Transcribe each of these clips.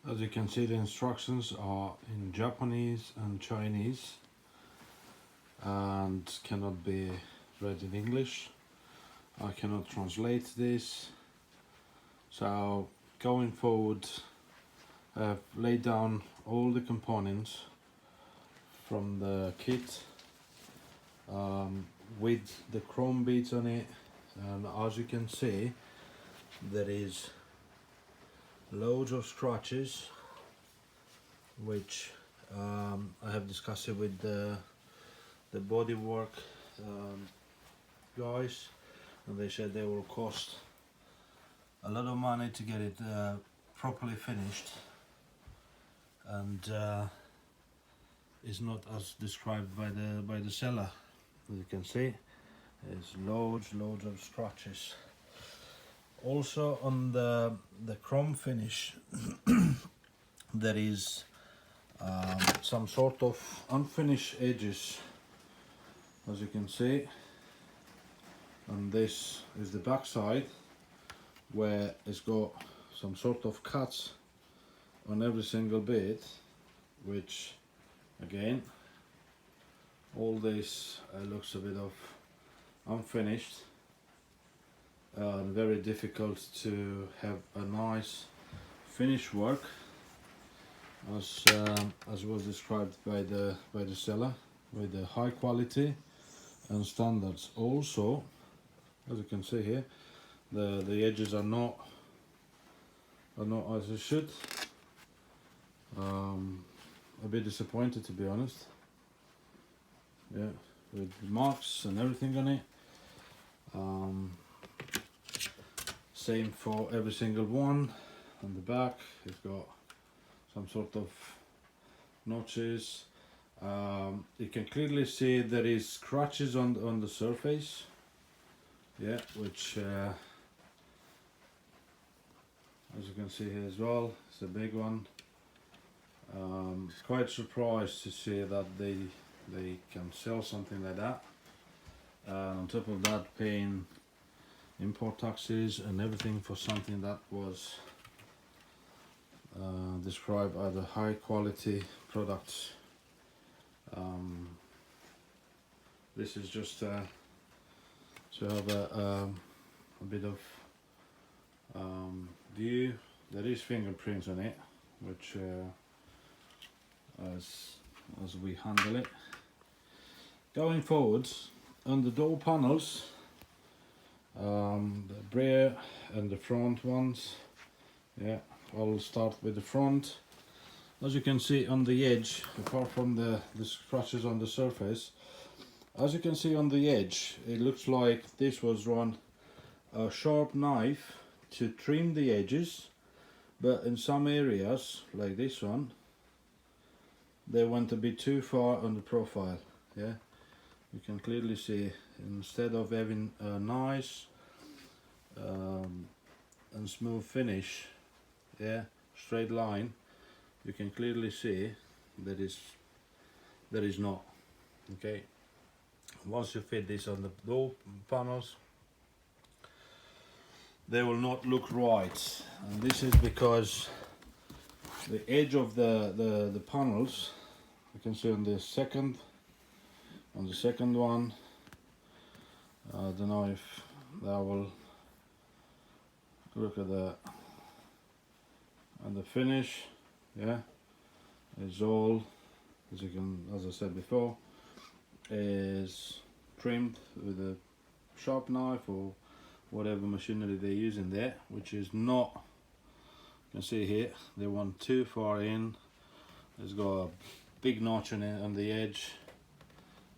As you can see, the instructions are in Japanese and Chinese and cannot be read in English. I cannot translate this, so going forward I've laid down all the components from the kit with the chrome beads on it, and as you can see there is loads of scratches which I have discussed it with the bodywork guys, and they said they will cost a lot of money to get it properly finished, and is not as described by the seller. As you can see, there's loads of scratches. Also on the chrome finish there is some sort of unfinished edges, as you can see, and this is the back side where it's got some sort of cuts on every single bit, which again all this looks a bit of unfinished and very difficult to have a nice finish work, as was described by the seller, with the high quality and standards. Also, as you can see here, the edges are not as it should. A bit disappointed, to be honest. Yeah, with marks and everything on it. Same for every single one. On the back it's got some sort of notches. You can clearly see there is scratches on the surface, yeah, which as you can see here as well, it's a big one. Quite surprised to see that they can sell something like that, on top of that paying import taxes and everything for something that was described as a high quality product. This is just to have a bit of view. There is fingerprints on it, which as we handle it. Going forward, on the door panels, the rear and the front ones, yeah, I'll start with the front. As you can see on the edge, apart from the scratches on the surface, as you can see on the edge, it looks like this was run a sharp knife to trim the edges, but in some areas, like this one, they went a bit too far on the profile. Yeah, you can clearly see, instead of having a nice and smooth finish, yeah, straight line, you can clearly see that there is not. Okay, once you fit this on the door panels, they will not look right, and this is because the edge of the panels, you can see on the second one, I don't know if that will look at the finish. Yeah, it's all, as I said before, is trimmed with a sharp knife or whatever machinery they're using there, which is not, you can see here, they went too far in. It's got a big notch on it on the edge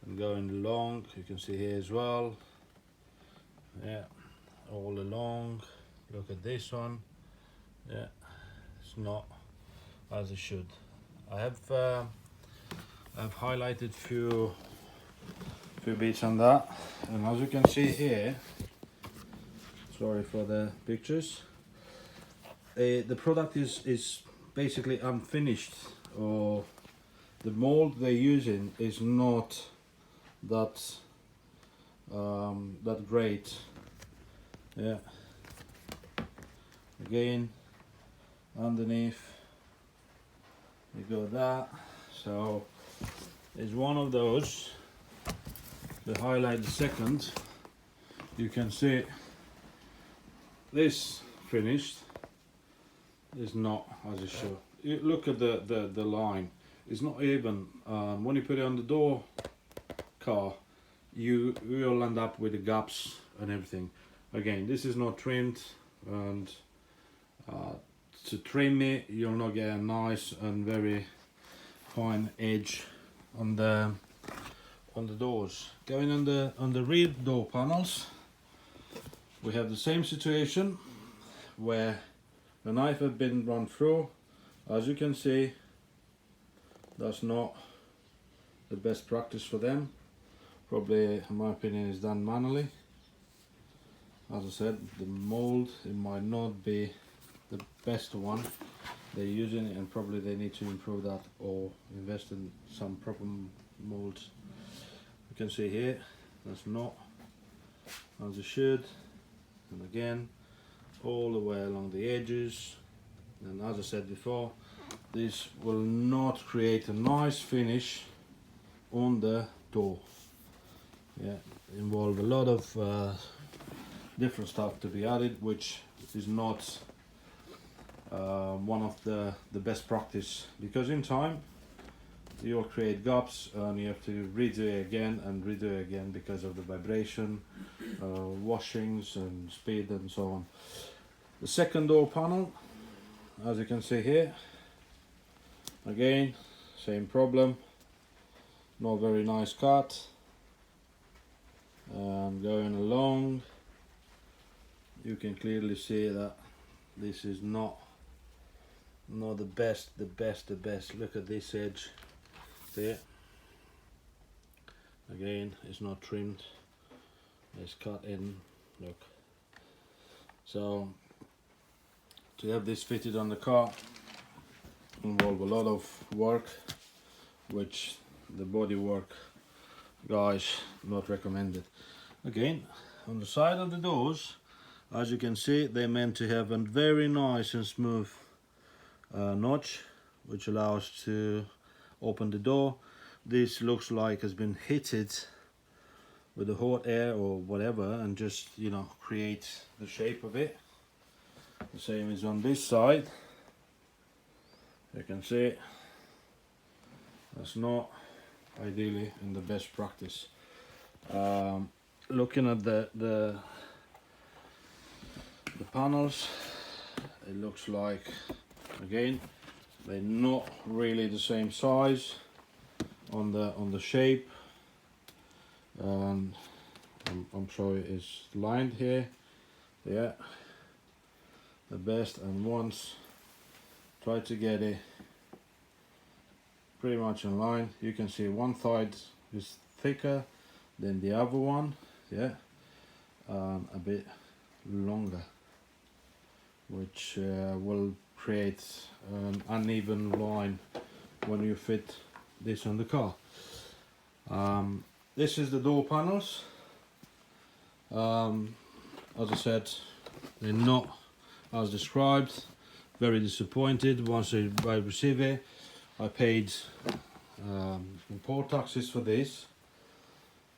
and going long, you can see here as well, yeah, all along. Look at this one, yeah, it's not as it should. I've highlighted few bits on that, and as you can see here, sorry for the pictures, the product is basically unfinished, or the mold they're using is not that great. Yeah, again underneath you got that. So it's one of those. To highlight the second, you can see this finished is not as it should. You look at the line, it's not even. When you put it on the door car, you'll end up with the gaps and everything. Again, this is not trimmed, and to trim it, you'll not get a nice and very fine edge on the doors. Going on the rear door panels, we have the same situation where the knife has been run through. As you can see, that's not the best practice for them. Probably, in my opinion, is done manually. As I said, the mold, it might not be the best one they're using, and probably they need to improve that or invest in some proper molds. You can see here, that's not as it should, and again, all the way along the edges. And as I said before, this will not create a nice finish on the door. Yeah, involve a lot of different stuff to be added, which is not one of the best practice, because in time you'll create gaps and you have to redo it again and redo it again because of the vibration, washings and speed and so on. The second door panel, as you can see here, again same problem, not very nice cut, and going along you can clearly see that this is not the best. Look at this edge there, again it's not trimmed, it's cut in, look. So to have this fitted on the car involve a lot of work, which the body work guys not recommended. Again, on the side of the doors, as you can see, they're meant to have a very nice and smooth notch, which allows to open the door. This looks like has been heated with the hot air or whatever, and just, you know, create the shape of it. The same is on this side. You can see that's not ideally in the best practice. Looking at the panels, it looks like, again, they're not really the same size on the shape, and I'm sure it is lined here. Yeah, the best, and once try to get it pretty much in line. You can see one side is thicker than the other one, yeah, a bit longer, which will create an uneven line when you fit this on the car. This is the door panels. As I said, they're not as described. Very disappointed. Once I receive it, I paid import taxes for this,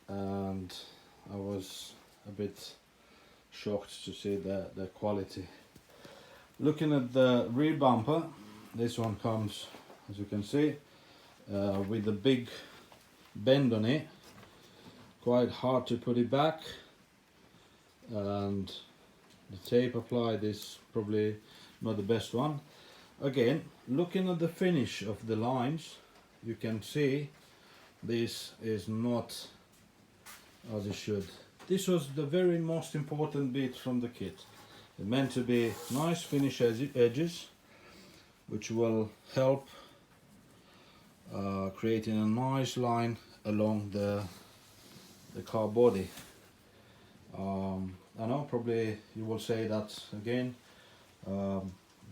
and I was a bit shocked to see the quality. Looking at the rear bumper, this one comes, as you can see, with a big bend on it. Quite hard to put it back, and the tape applied is probably not the best one. Again, looking at the finish of the lines, you can see this is not as it should. This was the very most important bit from the kit. It's meant to be nice finish edges, which will help creating a nice line along the car body. I know probably you will say that again,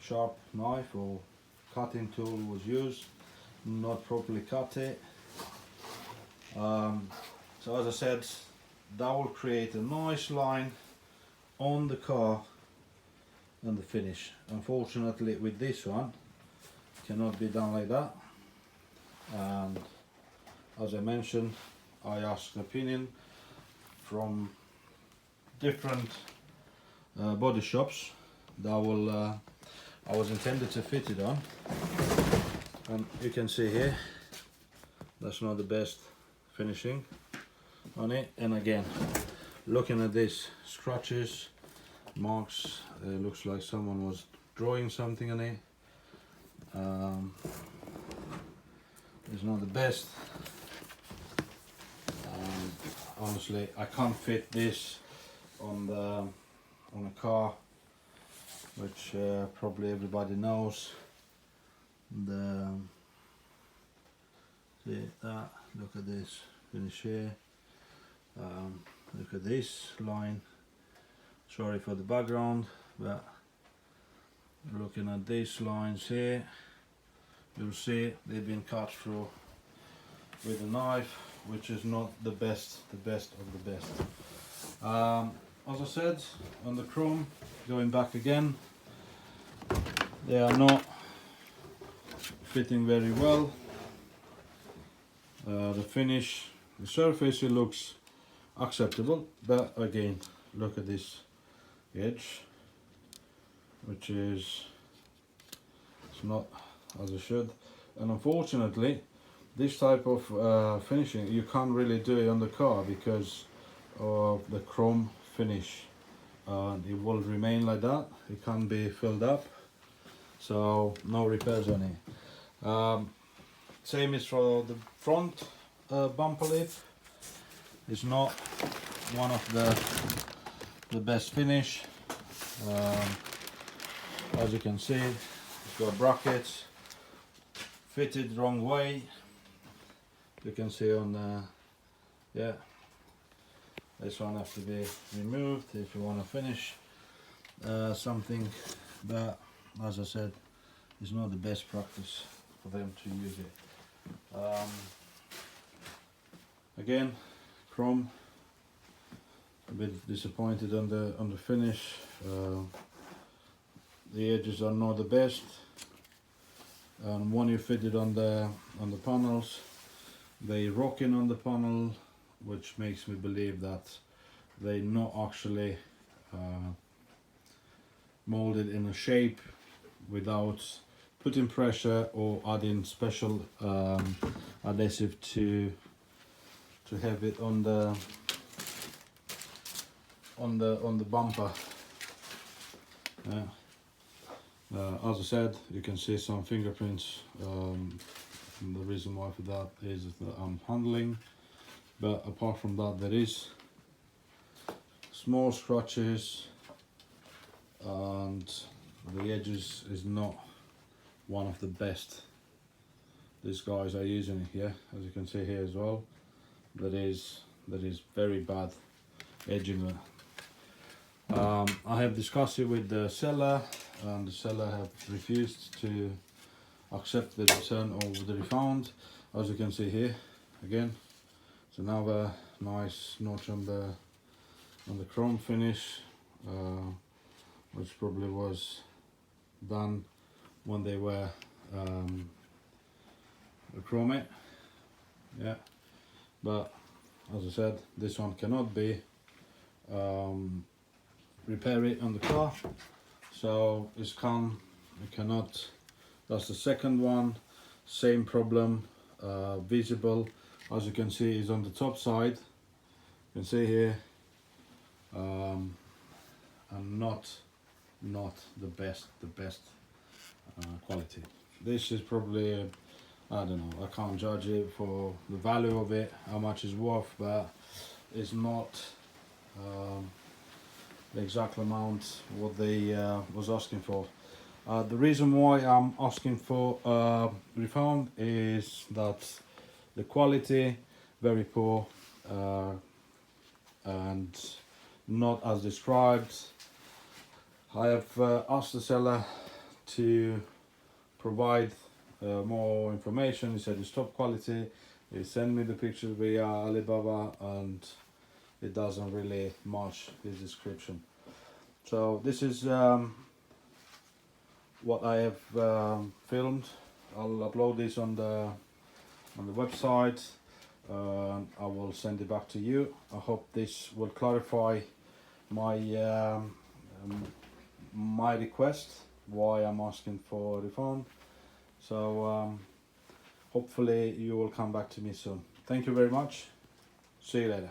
sharp knife or cutting tool was used, not properly cut it. So as I said, that will create a nice line on the car and the finish. Unfortunately with this one, cannot be done like that. And as I mentioned, I asked opinion from different body shops that I was intended to fit it on, and you can see here that's not the best finishing on it. And again, looking at these scratches, marks, it looks like someone was drawing something on it. It's not the best. Honestly, I can't fit this on a car, which probably everybody knows. See that? Look at this finish here. Look at this line. Sorry for the background, but looking at these lines here, you'll see they've been cut through with a knife, which is not the best of the best. As I said, on the chrome, going back again, they are not fitting very well. The finish, the surface, it looks acceptable, but again, look at this edge, which is, it's not as it should. And unfortunately, this type of finishing, you can't really do it on the car because of the chrome finish. It will remain like that, it can't be filled up, so no repairs on it. Same is for the front bumper lip. It's not one of the best finish. As you can see, it's got brackets fitted wrong way. You can see on yeah, this one has to be removed if you want to finish something, but as I said, it's not the best practice for them to use it. Again, chrome, a bit disappointed on the finish. The edges are not the best, and when you fit it on the panels, they rock in on the panel, which makes me believe that they not actually molded in a shape without putting pressure or adding special adhesive to have it on the bumper. As I said, you can see some fingerprints. And the reason why for that is that I'm handling, but apart from that, there is small scratches, and the edges is not one of the best these guys are using it here. As you can see here as well, that is very bad edging there. I have discussed it with the seller, and the seller have refused to accept the return of the refund. As you can see here, again, it's another nice notch on the chrome finish, which probably was done when they were chrome it. Yeah, but as I said, this one cannot be repair it on the car, so it cannot. That's the second one, same problem, visible. As you can see, is on the top side. You can see here, and not the best quality. This is probably, I don't know, I can't judge it for the value of it, how much it's worth, but it's not the exact amount what they was asking for. The reason why I'm asking for refund is that the quality very poor and not as described. I have asked the seller to provide more information. He said it's top quality. He sent me the picture via Alibaba, and it doesn't really match his description. So this is what I have filmed I'll upload this on the website. I will send it back to you. I hope this will clarify my my request, why I'm asking for a refund. So hopefully you will come back to me soon. Thank you very much. See you later.